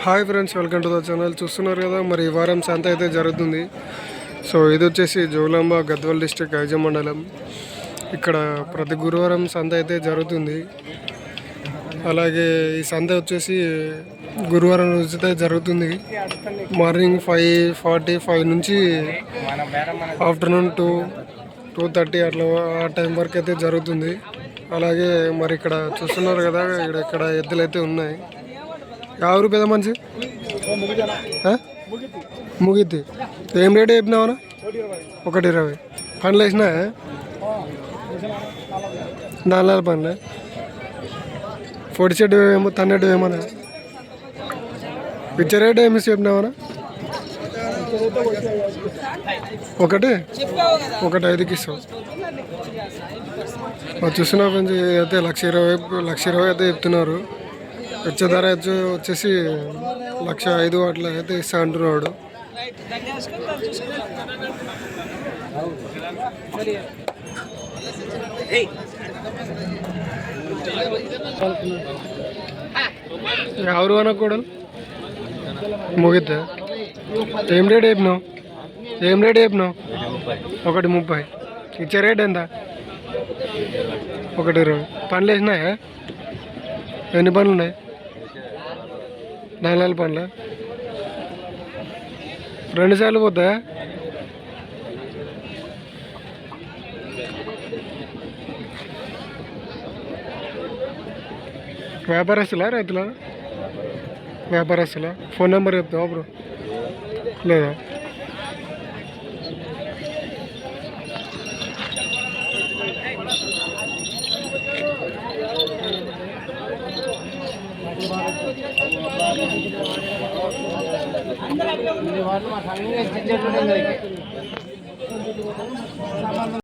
Hi friends, welcome to the channel. చూస్తున్నారు కదా, మరి ఈ వారం సంత అయితే జరుగుతుంది. సో ఇది వచ్చేసి జోగులాంబ గద్వాల్ డిస్ట్రిక్ట్ ఐజ మండలం. ఇక్కడ ప్రతి గురువారం సంత అయితే జరుగుతుంది. అలాగే ఈ సంత వచ్చేసి గురువారం రోజైతే జరుగుతుంది. మార్నింగ్ 5:45 నుంచి ఆఫ్టర్నూన్ 2:30 అట్లా ఆ టైం వరకు అయితే జరుగుతుంది. అలాగే మరి ఇక్కడ చూస్తున్నారు కదా, ఇక్కడ ఎద్దులు అయితే ఉన్నాయి. 50 రూపాయల మంచి ముగిద్ది. ఏం రేటు చెప్పినావనా? 1:20. పండ్లు వేసినా 4 పండ్లే. పొడి చెట్టు ఏమో తన్నట్టు ఏమన్నా పిచ్చర్ రేట్ ఏమి చెప్పినావనా? 1:5కి ఇస్తాం. చూస్తున్నా ఫ్రెండ్స్, అయితే 1,20,000 అయితే చెప్తున్నారు. వచ్చే ధర వచ్చేసి 1,05,000 అట్లా అయితే ఇస్తా అంటున్నాడు. ఎవరు అనకూడదు ముగిద్దా? ఏం రేట్ చెప్పినావు? 1:30. ఇచ్చే రేట్ ఎంత? 1:20. పండ్లు వేసినాయా? ఎన్ని పండ్లు ఉన్నాయి? 4 పండ్ల. 2 సార్లు పోతాయా? వ్యాపారస్తులా రైతులా? వ్యాపారస్తులా? ఫోన్ నెంబర్ చెప్తావా బ్రో? లేదా?